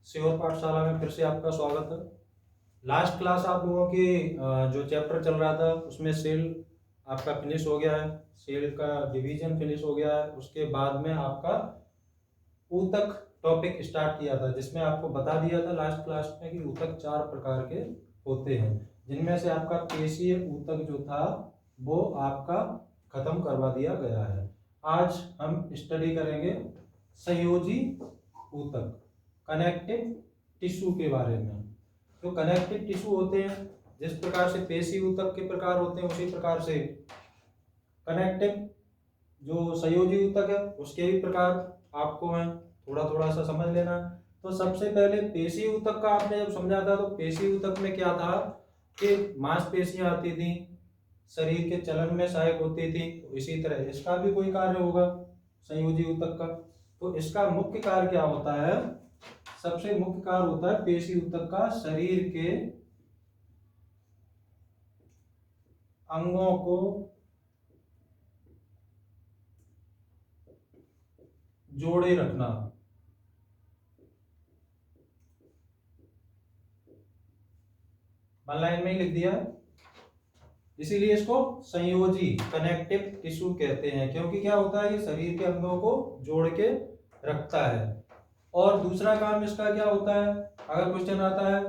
Sure पाठशाला में फिर से आपका स्वागत है। लास्ट क्लास आप लोगों की जो चैप्टर चल रहा था उसमें सेल आपका फिनिश हो गया है, सेल का डिवीजन फिनिश हो गया है। उसके बाद में आपका ऊतक टॉपिक स्टार्ट किया था, जिसमें आपको बता दिया था लास्ट क्लास में कि ऊतक 4 प्रकार के होते हैं, जिनमें से आपका पेशीय ऊतक जो था वो आपका खत्म करवा दिया गया है। आज हम स्टडी करेंगे संयोजी ऊतक, कनेक्टिव टिश्यू के बारे में। जो कनेक्टिव टिश्यू होते हैं, जिस प्रकार से पेशी ऊतक के प्रकार होते हैं उसी प्रकार से कनेक्टिव जो संयोजी ऊतक है उसके भी प्रकार आपको हैं, थोड़ा थोड़ा सा समझ लेना। तो सबसे पहले पेशी ऊतक का आपने जब समझा था, तो पेशी ऊतक में क्या था कि मांसपेशियां आती थी, शरीर के चलन में सहायक होती थी। तो इसी तरह इसका भी कोई कार्य होगा संयोजी ऊतक का। तो इसका मुख्य कार्य क्या होता है? सबसे मुख्य कार्य होता है पेशी ऊतक का शरीर के अंगों को जोड़े रखना। वन लाइन में ही लिख दिया है, इसीलिए इसको संयोजी कनेक्टिव टिश्यू कहते हैं, क्योंकि क्या होता है, ये शरीर के अंगों को जोड़ के रखता है। और दूसरा काम इसका क्या होता है, अगर क्वेश्चन आता है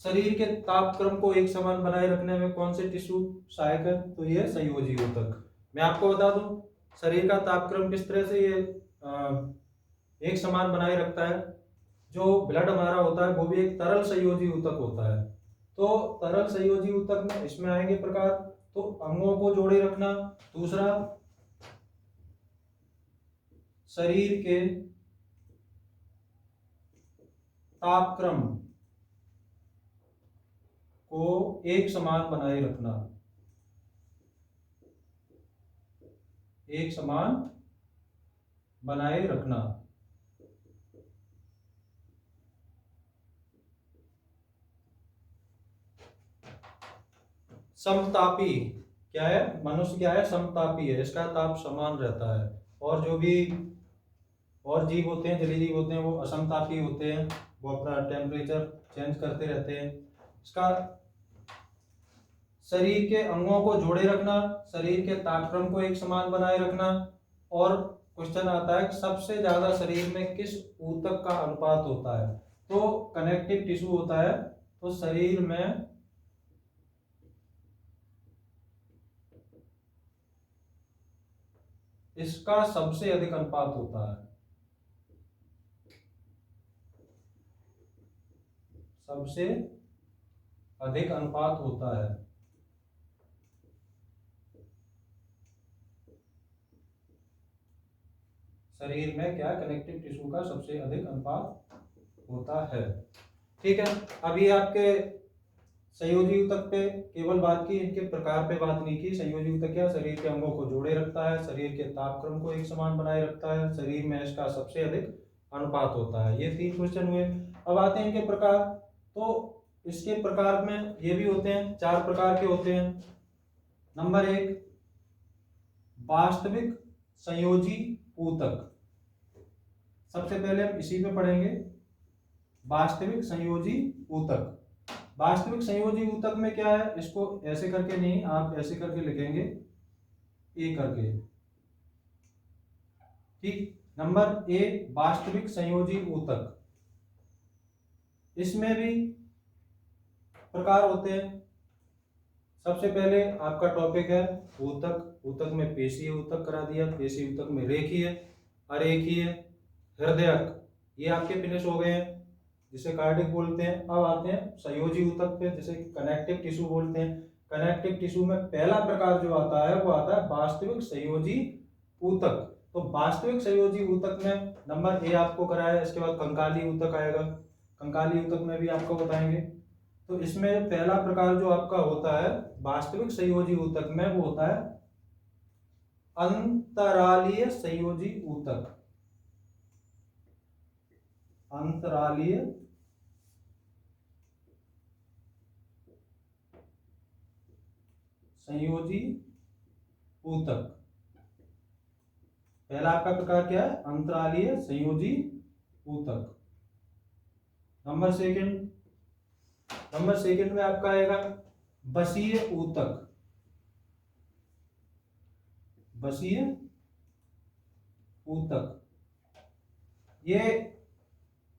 शरीर के तापक्रम को एक समान बनाए रखने में कौन से टिश्यू सहायक है, तो ये संयोजी ऊतक। मैं आपको बता दूं शरीर का तापक्रम किस तरह से ये एक समान बनाए रखता है। जो ब्लड हमारा होता है वो भी एक तरल संयोजी ऊतक होता है। तो तरल संयोजी ऊतक में इसमें आएंगे प्रकार, तो अंगों को जोड़े रखना, दूसरा शरीर के तापक्रम को एक समान बनाए रखना, एक समान बनाए रखना। समतापी क्या है, मनुष्य क्या है, समतापी है, इसका ताप समान रहता है। और जो भी और जीव होते हैं, जलीय जीव होते हैं, वो असमतापी होते हैं, वो अपना टेम्परेचर चेंज करते रहते हैं। इसका शरीर के अंगों को जोड़े रखना, शरीर के तापक्रम को एक समान बनाए रखना। और क्वेश्चन आता है कि सबसे ज्यादा शरीर में किस ऊतक का अनुपात होता है, तो कनेक्टिव टिश्यू होता है। तो शरीर में इसका सबसे अधिक अनुपात होता है, सबसे अधिक अनुपात होता है। शरीर में क्या कनेक्टिव टिश्यू का सबसे अधिक अनुपात होता है। ठीक है, अभी आपके संयोजी ऊतक पे केवल बात की, इनके प्रकार पे बात नहीं की। संयोजी ऊतक क्या, शरीर के अंगों को जोड़े रखता है, शरीर के तापक्रम को एक समान बनाए रखता है, शरीर में इसका सबसे अधिक अनुपात होता है। ये 3 क्वेश्चन हुए। अब आते हैं इनके प्रकार। तो इसके प्रकार में ये भी होते हैं, 4 प्रकार के होते हैं। नंबर 1 वास्तविक संयोजी ऊतक। सबसे पहले हम इसी में पढ़ेंगे, वास्तविक संयोजी ऊतक। वास्तविक संयोजी ऊतक में क्या है, इसको ऐसे करके नहीं, आप ऐसे करके लिखेंगे, ए करके। ठीक, नंबर ए वास्तविक संयोजी ऊतक। इसमें भी प्रकार होते हैं। सबसे पहले आपका टॉपिक है ऊतक। ऊतक में पेशीय ऊतक करा दिया, पेशीय ऊतक में रेखीय, अरेखीय, हृदयक, ये आपके फिनिश हो गए हैं, जिसे कार्डिक बोलते हैं। अब आते हैं संयोजी ऊतक पे, जिसे कनेक्टिव टिश्यू बोलते हैं। कनेक्टिव टिश्यू में पहला प्रकार जो आता है वो आता है वास्तविक संयोजी ऊतक। तो वास्तविक संयोजी ऊतक में नंबर ए आपको कराया, इसके बाद कंकाली ऊतक आएगा। कंकाली ऊतक में भी आपको बताएंगे। तो इसमें पहला प्रकार जो आपका होता है वास्तविक संयोजी ऊतक में, वो होता है अंतरालीय संयोजी ऊतक। अंतरालीय संयोजी ऊतक। पहला आपका प्रकार क्या है, अंतरालीय संयोजी ऊतक। नंबर सेकंड में आपका आएगा बसीय ऊतक। बसीय ऊतक ये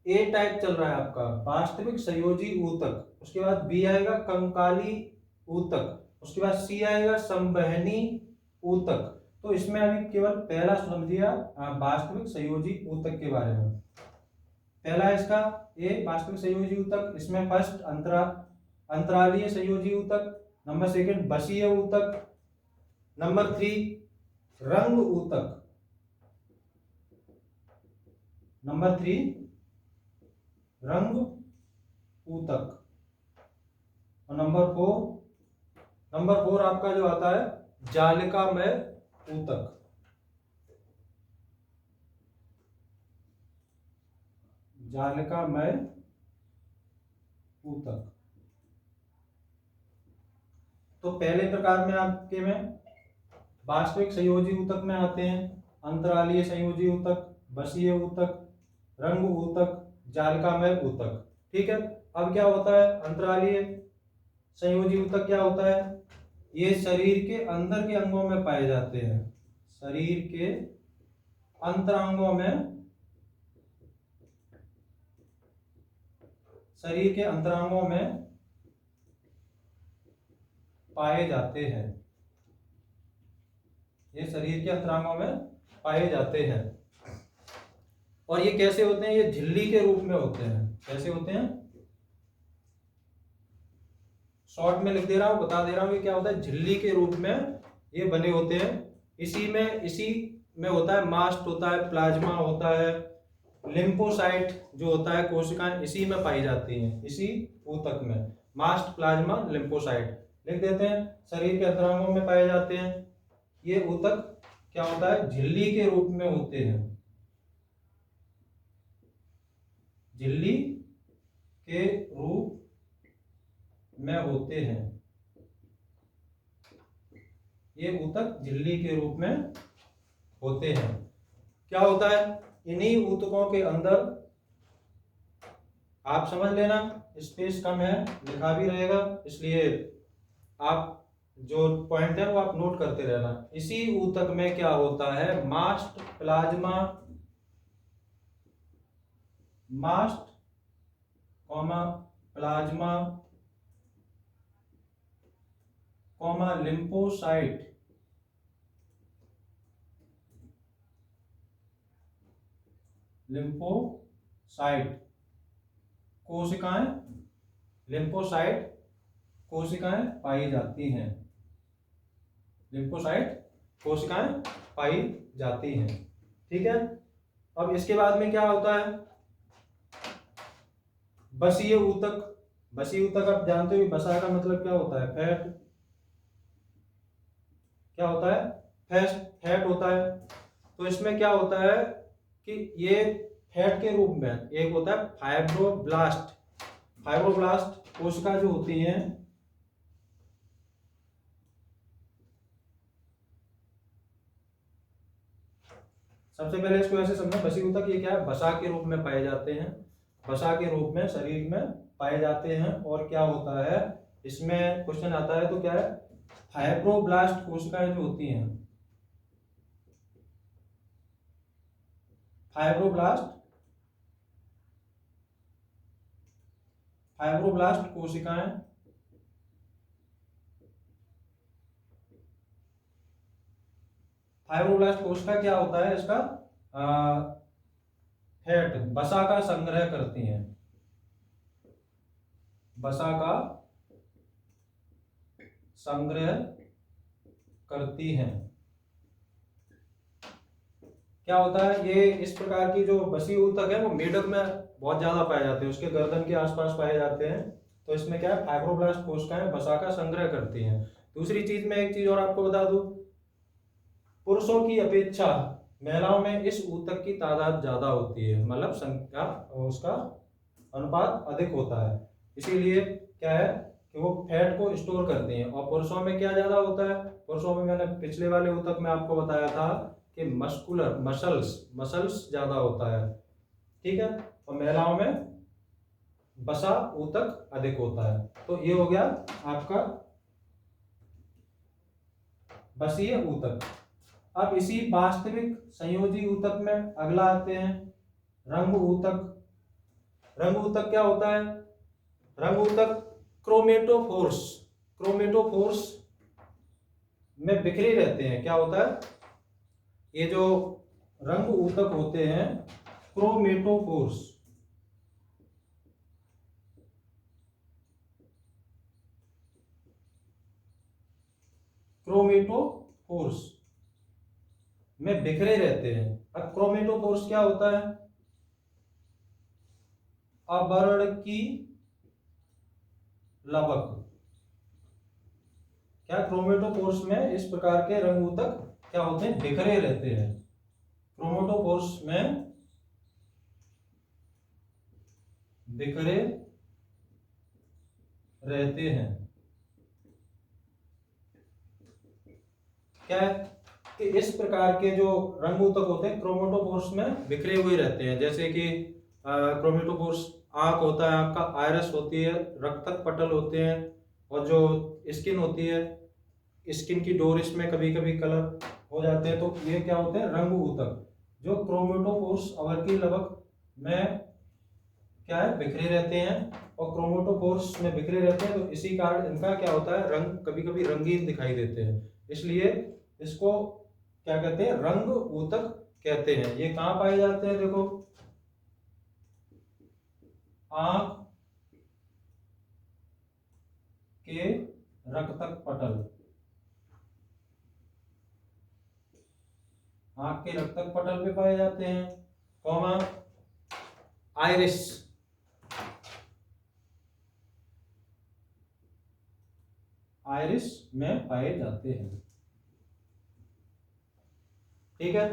ए टाइप चल रहा है आपका, वास्तविक संयोजी ऊतक। उसके बाद बी आएगा कंकाली ऊतक। उसके बाद सी आएगा संवहनी ऊतक। तो इसमें अभी केवल पहला समझिए वास्तविक संयोजी ऊतक के बारे में। पहला है इसका ए वास्तविक संयोजी ऊतक। इसमें फर्स्ट अंतरालीय संयोजी ऊतक। नंबर सेकंड बसीय ऊतक। नंबर 3 रंग ऊतक। नंबर 3 रंग ऊतक। और नंबर 4 आपका जो आता है जालिकामय ऊतक। जालिकामय ऊतक। तो पहले प्रकार में आपके में वास्तविक संयोजी ऊतक में आते हैं अंतरालीय संयोजी ऊतक, बसीय ऊतक, रंग ऊतक, जालिकामय ऊतक। ठीक है। अब क्या होता है अंतरालीय संयोजी ऊतक? क्या होता है? ये शरीर के अंदर के अंगों में पाए जाते हैं। शरीर के अंतरांगों में, शरीर के अंतरांगों में पाए जाते हैं। ये शरीर के अंतरांगों में पाए जाते हैं। और ये कैसे होते हैं? ये झिल्ली के रूप में होते हैं। कैसे होते हैं? शॉर्ट में लिख दे रहा हूं, बता दे रहा हूं कि क्या होता है। झिल्ली के रूप में ये बने होते हैं। इसी में होता है मास्ट होता है, प्लाज्मा होता है, लिम्फोसाइट जो होता है कोशिकाएं इसी में पाई जाती हैं। इसी ऊतक में मास्ट, प्लाज्मा, लिम्फोसाइट लिख देते हैं। शरीर के अंतरांगों में पाए जाते हैं। ये ऊतक क्या होता है? झिल्ली के रूप में होते हैं। झिल्ली के रूप में होते हैं। ये ऊतक झिल्ली के रूप में होते हैं। क्या होता है? इन्हीं ऊतकों के अंदर आप समझ लेना, स्पेस कम है, लिखा भी रहेगा, इसलिए आप जो पॉइंट है वो आप नोट करते रहना। इसी ऊतक में क्या होता है? मास्ट, प्लाज्मा, प्लाज्मा, लिम्फोसाइट, कोशिकाएं, लिम्फोसाइट कोशिकाएं पाई जाती हैं। लिम्फोसाइट कोशिकाएं पाई जाती हैं। ठीक है। अब इसके बाद में क्या होता है? बसीय ऊतक। बसीय ऊतक आप जानते हो, बसा का मतलब क्या होता है? फैट। क्या होता है? फैट होता है। तो इसमें क्या होता है कि ये फैट के रूप में एक होता है फाइब्रोब्लास्ट। फाइब्रोब्लास्ट कोशिका जो होती हैं, सबसे पहले इसको ऐसे समझो, बसीय ऊतक ये क्या है? वसा के रूप में पाए जाते हैं। वसा के रूप में शरीर में पाए जाते हैं। और क्या होता है इसमें क्वेश्चन आता है तो क्या है? फाइब्रोब्लास्ट कोशिकाएं जो होती हैं, फाइब्रोब्लास्ट कोशिकाएं फाइब्रोब्लास्ट कोशिका क्या होता है इसका? फैट, वसा का संग्रह करती हैं। वसा का संग्रह करती हैं। क्या होता है? ये इस प्रकार की जो बसीय ऊतक है वो मेढक में बहुत ज्यादा पाए जाते हैं, उसके गर्दन के आसपास पाए जाते हैं। तो इसमें क्या है? फाइब्रोब्लास्ट कोशिकाएं वसा का संग्रह करती हैं। दूसरी चीज में एक चीज और आपको बता दूं, पुरुषों की अपेक्षा महिलाओं में इस ऊतक की तादाद ज्यादा होती है, मतलब संख्या, उसका अनुपात अधिक होता है। इसीलिए क्या है कि वो फैट को स्टोर करती हैं। और पुरुषों में क्या ज्यादा होता है? पुरुषों में मैंने पिछले वाले ऊतक में आपको बताया था कि मसल्स ज्यादा होता है। ठीक है। और महिलाओं में बसा ऊतक अधिक होता है। तो ये हो गया आपका बसीय ऊतक। अब इसी वास्तविक संयोजी ऊतक में अगला आते हैं रंग ऊतक। रंग ऊतक क्या होता है? रंग ऊतक क्रोमेटोफोर्स में बिखरे रहते हैं। क्या होता है? ये जो रंग ऊतक होते हैं क्रोमेटोफोर्स में बिखरे रहते हैं। अब क्रोमेटोफोर्स क्या होता है? अवर्णकी लवक। क्या क्रोमेटोफोर्स में इस प्रकार के रंग ऊतक क्या होते हैं? बिखरे रहते हैं। क्रोमेटोफोर्स में बिखरे रहते हैं। क्या है कि इस प्रकार के जो रंग ऊतक होते हैं क्रोमेटोफोर्स में बिखरे हुए रहते हैं। जैसे कि क्रोमेटोफोर्स आंख होता है, आपका आयरस होती है, रक्तक पटल होते हैं, और जो स्किन होती है, स्किन की डोरिस में कभी कभी कलर हो जाते हैं। तो ये क्या होते हैं? रंग ऊतक जो क्रोमेटोफोर्स अवर्की लवक में क्या है? बिखरे रहते हैं। और क्रोमेटोफोर्स में बिखरे रहते हैं तो इसी कारण इनका क्या होता है? रंग कभी कभी रंगीन दिखाई देते हैं। इसलिए इसको क्या कहते हैं? रंग ऊतक कहते हैं। ये कहाँ पाए जाते हैं? देखो, आंख के रक्तक पटल, आंख के रक्तक पटल पे पाए जाते हैं, कौमा आइरिस, आइरिस में पाए जाते हैं। ठीक है।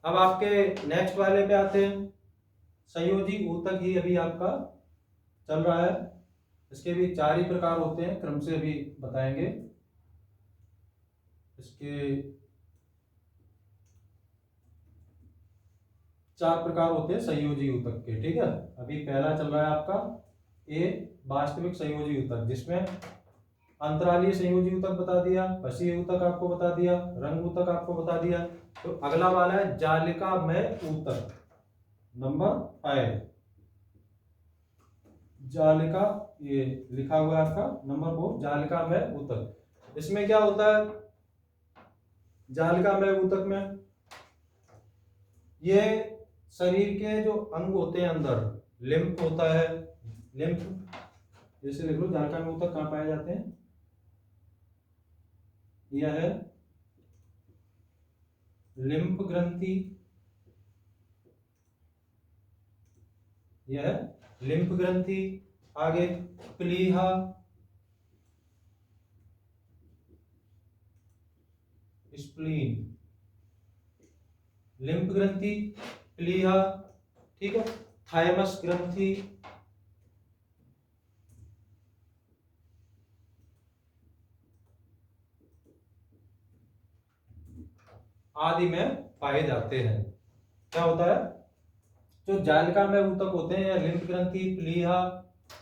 अब आपके नेक्स्ट वाले पे आते हैं। संयोजी ऊतक ही अभी आपका चल रहा है। इसके भी 4 ही प्रकार होते हैं, क्रम से अभी बताएंगे। इसके 4 प्रकार होते हैं संयोजी ऊतक के। ठीक है। अभी पहला चल रहा है आपका ए वास्तविक संयोजी ऊतक, जिसमें अंतरालीय संयोजी ऊतक बता दिया, बसीय ऊतक आपको बता दिया, रंग ऊतक आपको बता दिया। तो अगला वाला है जालिकामय ऊतक, नंबर 5। जालिका, ये लिखा हुआ है आपका नंबर 4, जालिकामय ऊतक। इसमें क्या होता है? जालिकामय ऊतक में ये शरीर के जो अंग होते हैं अंदर, लिम्फ होता है, लिम्फ, जैसे देख लो जालिकामय ऊतक कहाँ पाए जाते हैं? यह है लिम्फ ग्रंथि, यह लिम्फ ग्रंथि, आगे प्लीहा, स्प्लीन, लिम्फ ग्रंथि, प्लीहा, ठीक है, थाइमस ग्रंथि, आदि में पाए जाते हैं। क्या होता है? जो जालिकामय ऊतक होते हैं या लिम्फ ग्रंथि, प्लीहा,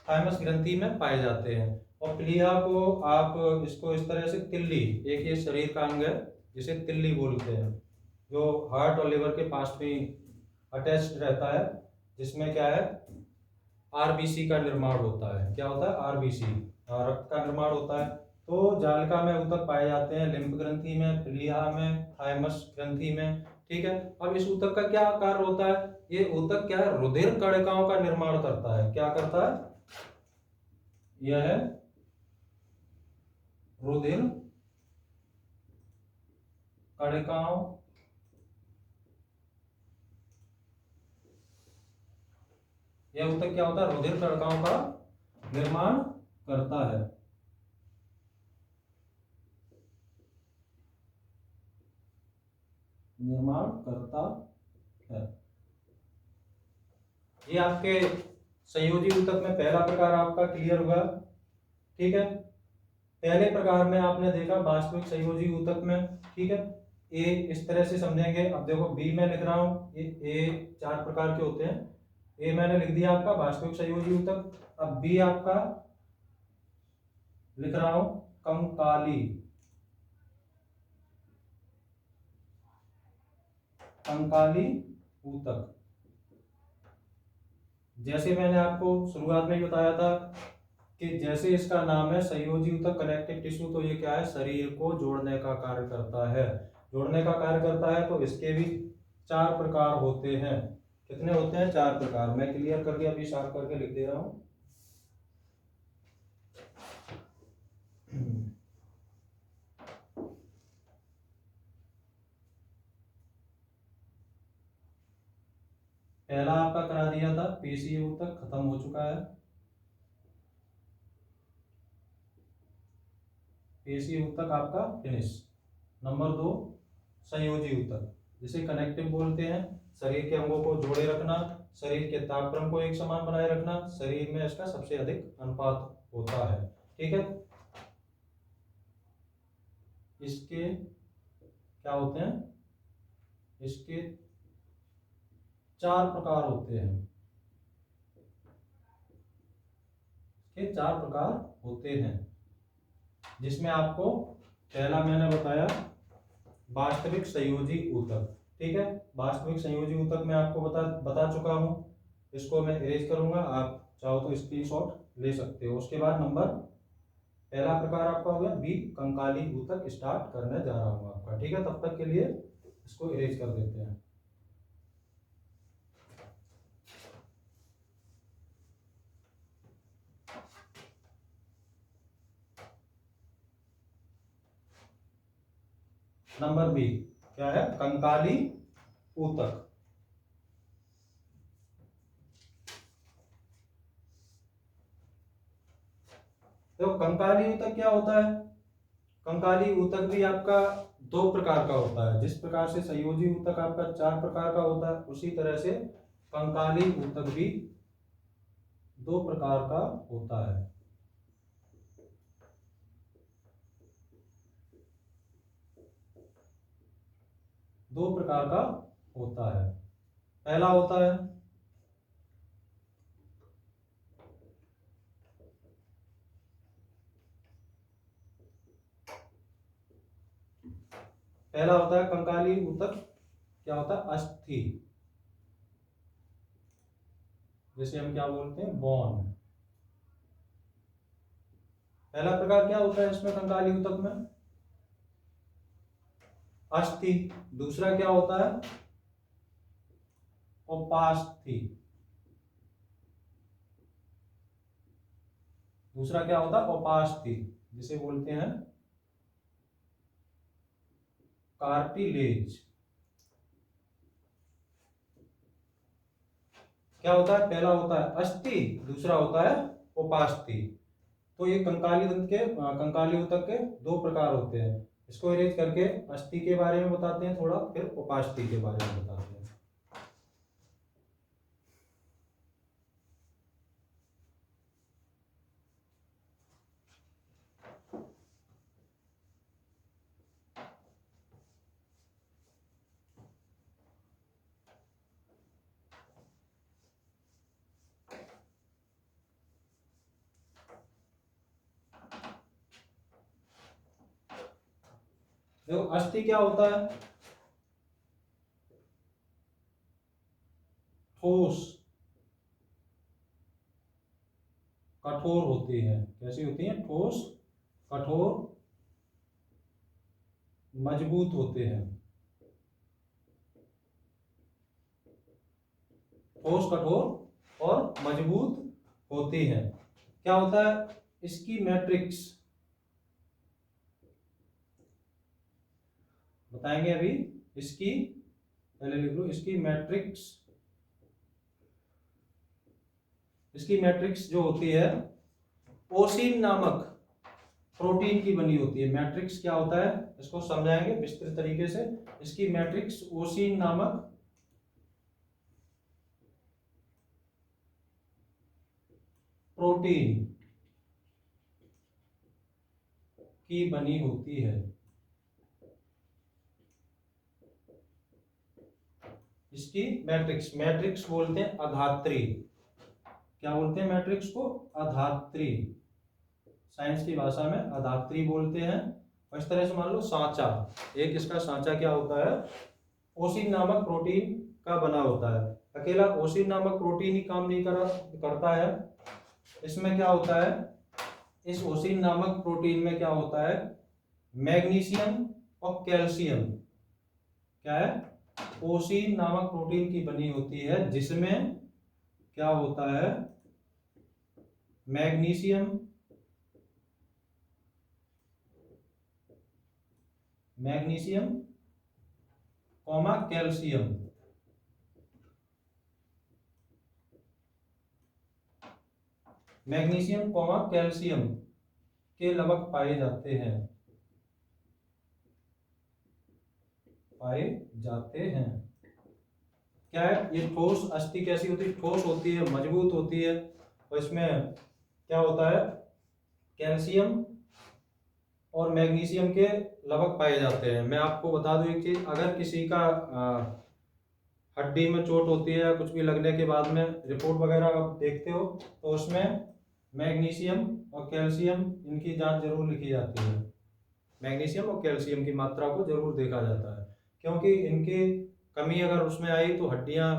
थाइमस ग्रंथि में पाए जाते हैं। और प्लीहा को आप इसको इस तरह से तिल्ली, एक ये शरीर का अंग है जिसे तिल्ली बोलते हैं, जो हार्ट और लिवर के पास में अटैच्ड रहता है, जिसमें क्या है? आरबीसी का निर्माण होता है। क्या होता है? आरबीसी, रक्त का निर्माण होता है। तो जालिकामय ऊतक पाए जाते हैं लिम्फ ग्रंथि में, प्लीहा में, थाइमस ग्रंथि में। ठीक है। अब इस ऊतक का क्या कार्य होता है? ये ऊतक क्या है? रुधिर कणिकाओं का निर्माण करता है। क्या करता है? यह है रुधिर कणिकाओं यह ऊतक क्या होता है? रुधिर कणिकाओं का निर्माण करता है। निर्माण करता है। ये आपके संयोजी ऊतक में पहला प्रकार आपका क्लियर हुआ। ठीक है। पहले प्रकार में आपने देखा वास्तविक संयोजी ऊतक में। ठीक है। ए इस तरह से समझेंगे। अब देखो बी में लिख रहा हूं, ये ए 4 प्रकार के होते हैं। ए मैंने लिख दिया आपका वास्तविक संयोजी ऊतक। अब बी आपका लिख रहा हूं कंकाली, कंकाली ऊतक। जैसे मैंने आपको शुरुआत में ही बताया था कि जैसे इसका नाम है संयोजी ऊतक कनेक्टिव टिश्यू, तो ये क्या है, शरीर को जोड़ने का कार्य करता है। जोड़ने का कार्य करता है तो इसके भी 4 प्रकार होते हैं। कितने होते हैं? 4 प्रकार। मैं क्लियर करके अभी साफ करके लिख दे रहा हूं। पहला आपका करा दिया था पेशीय ऊतक, खत्म हो चुका है। पेशीय ऊतक आपका फिनिश। नंबर 2 संयोजी ऊतक, जिसे कनेक्टिव बोलते हैं। शरीर के अंगों को जोड़े रखना, शरीर के तापक्रम को एक समान बनाए रखना, शरीर में इसका सबसे अधिक अनुपात होता है। ठीक है, इसके क्या होते हैं? इसके 4 प्रकार होते हैं। इसके 4 प्रकार होते हैं, जिसमें आपको पहला मैंने बताया वास्तविक संयोजी ऊतक। ठीक है, वास्तविक संयोजी ऊतक मैं आपको बता चुका हूं। इसको मैं इरेज करूंगा, आप चाहो तो स्क्रीनशॉट ले सकते हो। उसके बाद नंबर पहला प्रकार आपका हो गया बी कंकाली ऊतक, स्टार्ट करने जा रहा हूं आपका। ठीक है, तब तक के लिए इसको इरेज कर देते हैं। नंबर बी क्या है? कंकाली ऊतक। तो कंकाली ऊतक क्या होता है? कंकाली ऊतक भी आपका 2 प्रकार का होता है। जिस प्रकार से संयोजी ऊतक आपका 4 प्रकार का होता है, उसी तरह से कंकाली ऊतक भी 2 प्रकार का होता है। दो प्रकार का होता है। पहला होता है कंकाली ऊतक, क्या होता है? अस्थि, जैसे हम क्या बोलते हैं, बॉन। पहला प्रकार क्या होता है इसमें कंकाली ऊतक में? अस्थि। दूसरा क्या होता है? उपास्थि। दूसरा क्या होता है? उपास्थि, जिसे बोलते हैं कार्टिलेज। क्या होता है? पहला होता है अस्थि, दूसरा होता है उपास्थि। तो ये कंकाली ऊतक के 2 प्रकार होते हैं। इसको इरेज करके अस्थि के बारे में बताते हैं थोड़ा, फिर उपास्थि के बारे में बताते हैं। देखो अस्थि क्या होता है? ठोस, कठोर होती है। कैसी होती है? ठोस, कठोर, मजबूत होते हैं। ठोस, कठोर और मजबूत होती हैं। क्या होता है? इसकी मैट्रिक्स बताएंगे अभी। इसकी पहले लिख लो, इसकी मैट्रिक्स जो होती है ओसिन नामक प्रोटीन की बनी होती है। मैट्रिक्स क्या होता है इसको समझाएंगे विस्तृत तरीके से। इसकी मैट्रिक्स ओसिन नामक प्रोटीन की बनी होती है। इसकी मैट्रिक्स, मैट्रिक्स बोलते हैं अधात्री। क्या बोलते हैं मैट्रिक्स को? अधात्री। साइंस की भाषा में अधात्री बोलते हैं। और इस तरह से मान लो सांचा, एक इसका सांचा क्या होता है? ओसिन नामक प्रोटीन का बना होता है। अकेला ओसिन नामक प्रोटीन ही काम नहीं करता है। इसमें क्या होता है? इस ओसिन नामक प्रोटीन में क्या होता है? मैग्नीशियम और कैल्शियम। क्या है? ओसिन नामक प्रोटीन की बनी होती है, जिसमें क्या होता है? Magnesium, magnesium comma calcium. Magnesium comma calcium के लवक पाए जाते हैं, पाए जाते हैं। क्या है ये? ठोस अस्थि कैसी होती है? ठोस होती है, मजबूत होती है। और इसमें क्या होता है? कैल्शियम और मैग्नीशियम के लवक पाए जाते हैं। मैं आपको बता दूं एक चीज, अगर किसी का हड्डी में चोट होती है या कुछ भी लगने के बाद में रिपोर्ट वगैरह आप देखते हो, तो उसमें मैग्नीशियम और कैल्शियम इनकी जांच जरूर लिखी जाती है। मैग्नीशियम और कैल्शियम की मात्रा को जरूर देखा जाता है, क्योंकि इनकी कमी अगर उसमें आई तो हड्डियां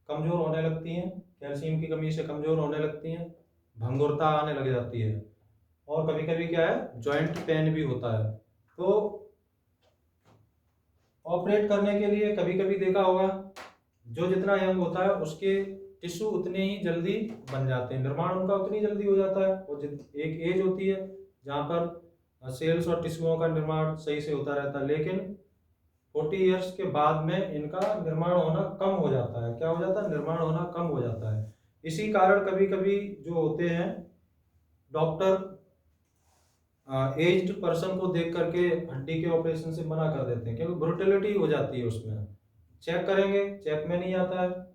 कमजोर होने लगती हैं, कैल्शियम की कमी से कमजोर होने लगती हैं, भंगुरता आने लग जाती है, और कभी कभी क्या है, जॉइंट पेन भी होता है। तो ऑपरेट करने के लिए कभी कभी देखा होगा, जो जितना यंग होता है उसके टिश्यू उतने ही जल्दी बन जाते हैं, निर्माण उनका उतनी जल्दी हो जाता है। और एक एज होती है जहाँ पर सेल्स और टिश्यूओं का निर्माण सही से होता रहता है, लेकिन 40 ईयर्स के बाद में इनका निर्माण होना कम हो जाता है। क्या हो जाता है? निर्माण होना कम हो जाता है। इसी कारण कभी कभी जो होते हैं डॉक्टर एज्ड पर्सन को देख करके हड्डी के ऑपरेशन से मना कर देते हैं, क्योंकि ब्रुटलिटी हो जाती है उसमें। चेक करेंगे, चेक में नहीं आता है,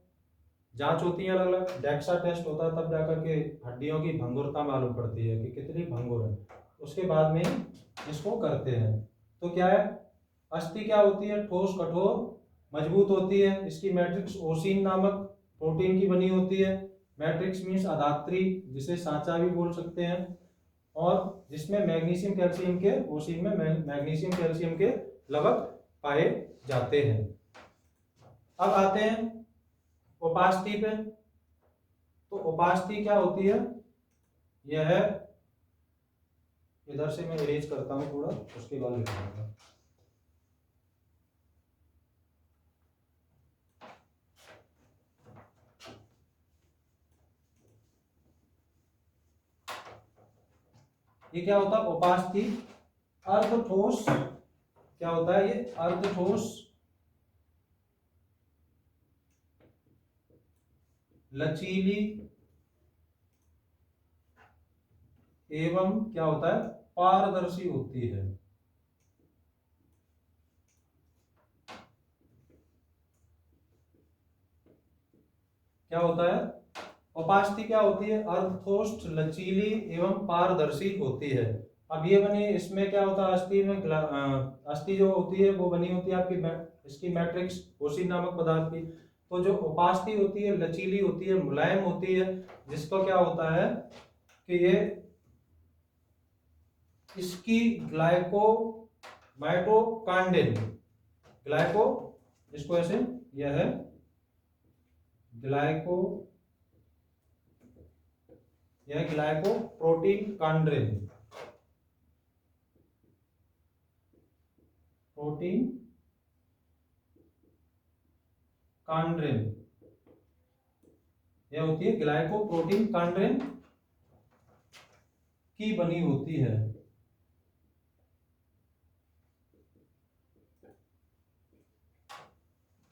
जांच होती है अलग अलग, डेक्सा टेस्ट होता है, तब जाकर के हड्डियों की भंगुरता मालूम पड़ती है कि कितनी भंगुर है, उसके बाद में इसको करते हैं। तो क्या है? अस्थि क्या होती है? ठोस, कठोर, मजबूत होती है। इसकी मैट्रिक्स ओसिन नामक प्रोटीन की बनी होती है। मैट्रिक्स मीन्स अधात्री, जिसे सांचा भी बोल सकते हैं, और जिसमें मैग्नीशियम कैल्शियम के, ओसिन में मैग्नीशियम कैल्शियम के लवक पाए जाते हैं। अब आते हैं उपास्थि पे। तो उपास्थि क्या होती है? यह है, इधर से मैं इरेज करता हूं थोड़ा, उसके बाद लिखूंगा। ये क्या होता है? उपास्थि अर्धठोस। क्या होता है ये? अर्धठोस, लचीली एवं क्या होता है? पारदर्शी होती है। क्या होता है? उपास्थि क्या होती है? अर्धठोस, लचीली एवं पारदर्शी होती है। अब ये बनी, इसमें क्या होता है? अस्थि में अस्थि जो होती है वो बनी होती है आपकी इसकी मैट्रिक्स ओसिन नामक पदार्थ की। तो जो उपास्थि होती है लचीली होती है, मुलायम होती है, जिसको क्या होता है कि ये इसकी ग्लाइको माइटोकांड्रिन, ग्लाइको, इसको ऐसे, यह है ग्लाइको, यह ग्लाइको प्रोटीन कांड्रिन, प्रोटीन कांड्रिन, यह होती है ग्लाइको प्रोटीन कांड्रिन की बनी होती है।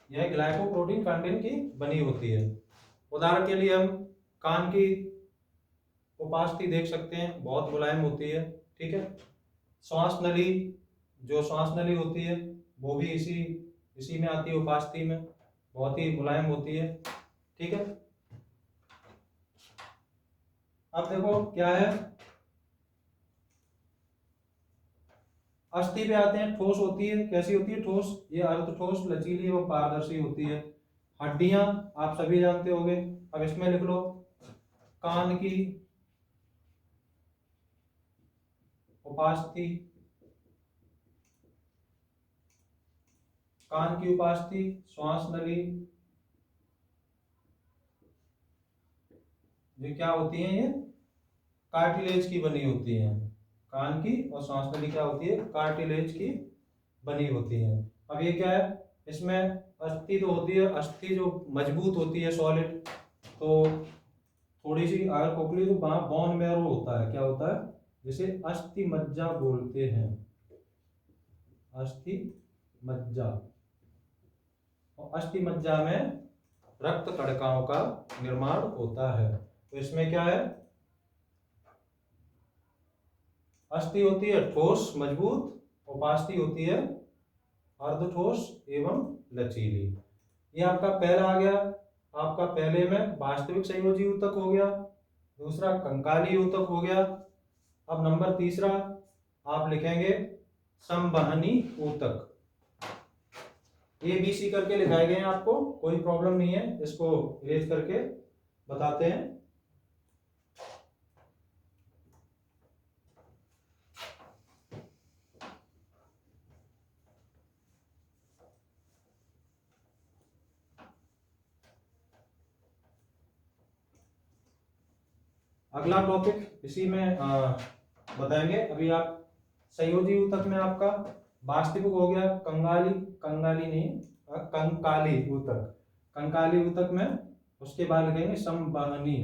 यह ग्लाइकोप्रोटीन कांटिन की बनी होती है। उदाहरण के लिए हम कान की उपास्थि देख सकते हैं, बहुत मुलायम होती है। ठीक है। श्वास नली, जो श्वास नली होती है वो भी इसी इसी में आती है, उपास्थि में, बहुत ही मुलायम होती है। ठीक है। अब देखो क्या है, अस्थि पे आते हैं। ठोस होती है, कैसी होती है? ठोस। ये अर्धठोस, लचीली एवं पारदर्शी होती है। हड्डियां आप सभी जानते होंगे। अब इसमें लिख लो कान की उपास्थि, कान की उपास्थि, श्वास नली, ये क्या होती है, ये कार्टिलेज की बनी होती है। कान की और श्वास नली क्या होती है, कार्टिलेज की बनी होती है। अब ये क्या है, इसमें अस्थि तो होती है, अस्थि जो मजबूत होती है सॉलिड, तो थोड़ी सी अगर खोखली तो वहां बोन मैरो होता है, क्या होता है, जिसे अस्थि मज्जा बोलते हैं, अस्थि मज्जा। और अस्थि मज्जा में रक्त कणिकाओं का निर्माण होता है। तो इसमें क्या है, अस्थि होती है ठोस मजबूत, उपास्थि होती है अर्धठोस एवं लचीली। ये आपका पहला आ गया, आपका पहले में वास्तविक संयोजी ऊतक हो गया, दूसरा कंकाली ऊतक हो गया। अब नंबर तीसरा आप लिखेंगे संवहनी ऊतक। ए बी सी करके लिखाए गए हैं, आपको कोई प्रॉब्लम नहीं है, इसको इरेज करके बताते हैं। अगला टॉपिक इसी में बताएंगे। अभी आप संयोजी ऊतक में आपका वास्तविक हो गया कंगाली, कंगाली नहीं, कंकाली ऊतक, कंकाली ऊतक में उसके बाद लिखेंगे संवहनी,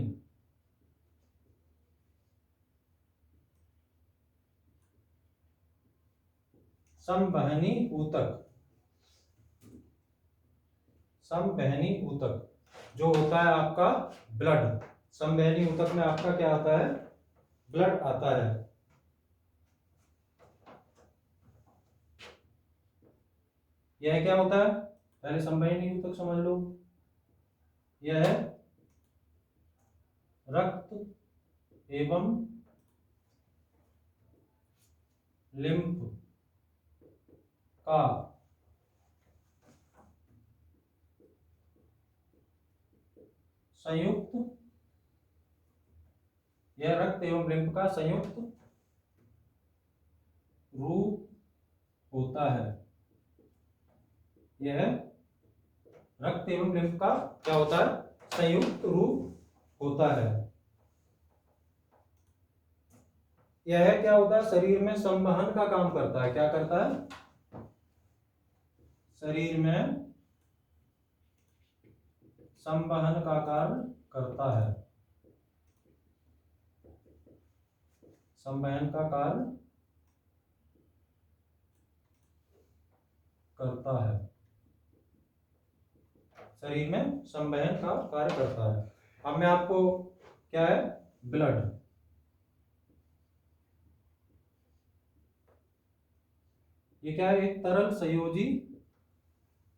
संवहनी ऊतक, संवहनी ऊतक जो होता है आपका ब्लड। संवहनी ऊतक में आपका क्या आता है, ब्लड आता है। यह क्या होता है, पहले संवहनी ऊतक समझ लो। यह है रक्त एवं लिम्फ का संयुक्त, यह रक्त एवं लिम्फ का संयुक्त रूप होता है। यह रक्त एवं लिम्फ का क्या होता है, संयुक्त रूप होता है। यह क्या होता है, शरीर में संवहन का काम करता है। क्या करता है, शरीर में संवहन का कार्य करता है, संवहन का कार्य करता है, शरीर में संवहन का कार्य करता है। अब मैं आपको क्या है, ब्लड, ये क्या है, एक तरल संयोजी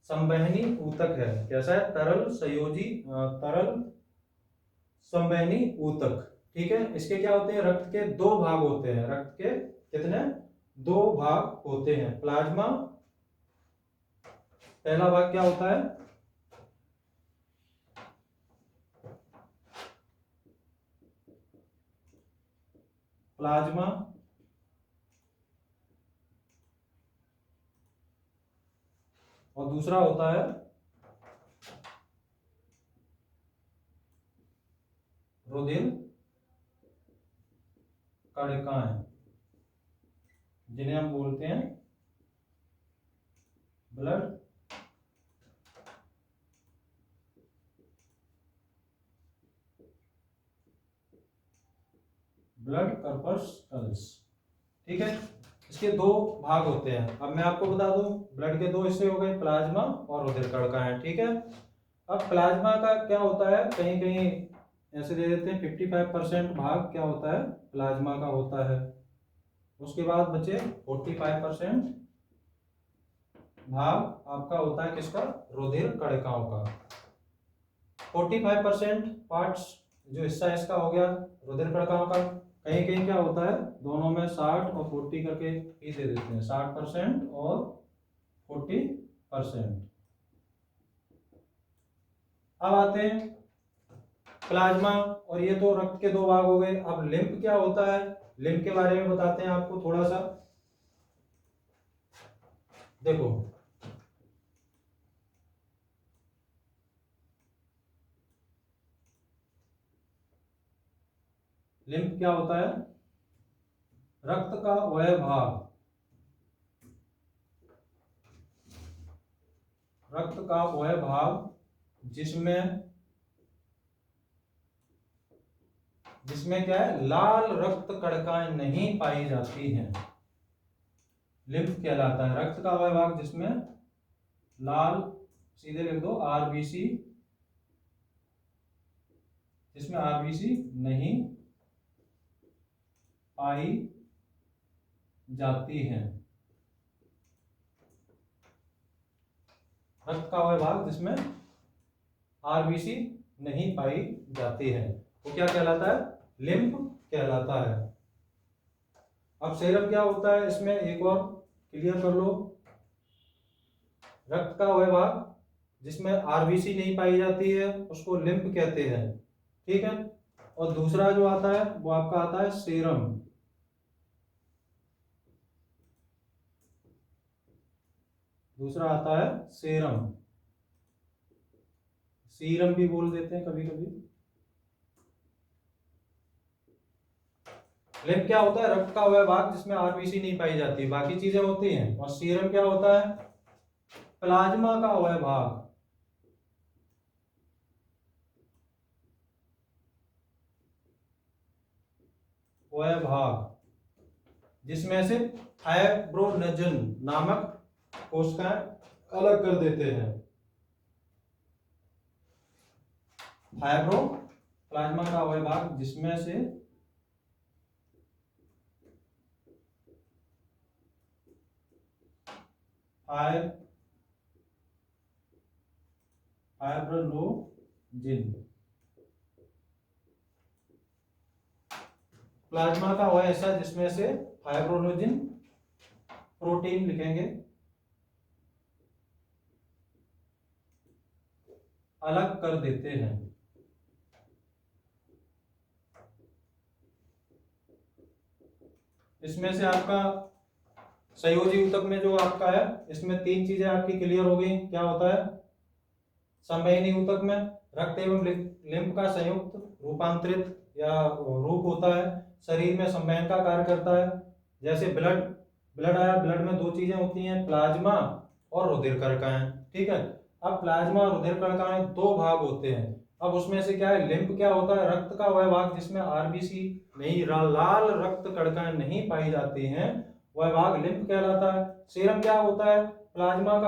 संवहनी ऊतक है। कैसा है, तरल संयोजी, तरल संवहनी ऊतक। ठीक है, इसके क्या होते हैं, रक्त के दो भाग होते हैं। रक्त के कितने, दो भाग होते हैं। प्लाज्मा, पहला भाग क्या होता है, प्लाज्मा, और दूसरा होता है रुधिर कणिकाएं, जिन्हें हम बोलते हैं ब्लड ब्लड कर्पस्कल्स। ठीक है, इसके दो भाग होते हैं। अब मैं आपको बता दूं, ब्लड के दो हिस्से हो गए, प्लाज्मा और रुधिर कणिकाएं। ठीक है, अब प्लाज्मा का क्या होता है, कहीं कहीं ऐसे दे देते हैं 55% भाग क्या होता है, प्लाज्मा का होता है। उसके बाद बचे 45% भाग आपका होता है किसका, रुधिर कणिकाओं का। 45% पार्ट्स जो हिस्सा इसका हो गया रुधिर कणिकाओं का। कहीं कहीं क्या होता है, दोनों में 60 और 40 करके ही दे देते हैं, 60% और 40%। अब आते हैं प्लाज्मा, और ये तो रक्त के दो भाग हो गए। अब लिम्फ क्या होता है, लिम्फ के बारे में बताते हैं आपको थोड़ा सा। देखो लिम्फ क्या होता है, रक्त का वह भाग, रक्त का वह भाग जिसमें क्या है, लाल रक्त कणिकाएं नहीं पाई जाती हैं, लिम्फ कहलाता है। रक्त का वह भाग जिसमें लाल, सीधे लिख दो आरबीसी, जिसमें आरबीसी नहीं पाई जाती हैं, रक्त का वह भाग जिसमें आरबीसी नहीं पाई जाती है, वो क्या कहलाता है, लिम्फ कहलाता है। अब सेरम क्या होता है, इसमें एक और क्लियर कर लो। रक्त का वह भाग जिसमें आरबीसी नहीं पाई जाती है उसको लिम्फ कहते हैं, ठीक है। और दूसरा जो आता है वो आपका आता है सीरम, दूसरा आता है सीरम, सीरम भी बोल देते हैं कभी कभी। लिम्फ क्या होता है, रक्त का वह भाग जिसमें आरबीसी नहीं पाई जाती, बाकी चीजें होती हैं। और सीरम क्या होता है, प्लाज्मा का वह भाग, वह भाग जिसमें से फाइब्रोनेजन नामक कोशिकाएं अलग कर देते हैं। फाइब्रो, प्लाज्मा का वह भाग जिसमें से फाइब्रोनोजिन, प्लाज्मा का वह हिस्सा जिसमें से फाइब्रोनोजिन प्रोटीन लिखेंगे अलग कर देते हैं। इसमें से आपका संयोजी ऊतक में जो आपका है, इसमें तीन चीजें आपकी क्लियर हो गई। क्या होता है, संवहनी ऊतक में रक्त एवं लिम्फ का संयुक्त रूपांतरित या रूप होता है, शरीर में संवहन का कार्य करता है। जैसे ब्लड, ब्लड आया, ब्लड में दो चीजें होती हैं, प्लाज्मा और रुधिर कणिकाएं, ठीक है। अब प्लाज्मा और रुधिर कणिकाएं दो भाग होते हैं। अब उसमें से क्या है, लिम्फ क्या होता है, रक्त का वह भाग जिसमें आरबीसी नहीं, लाल रक्त कणिकाएं नहीं पाई जाती हैं, वह भाग लिम्फ कहलाता है। सीरम क्या होता है, प्लाज्मा का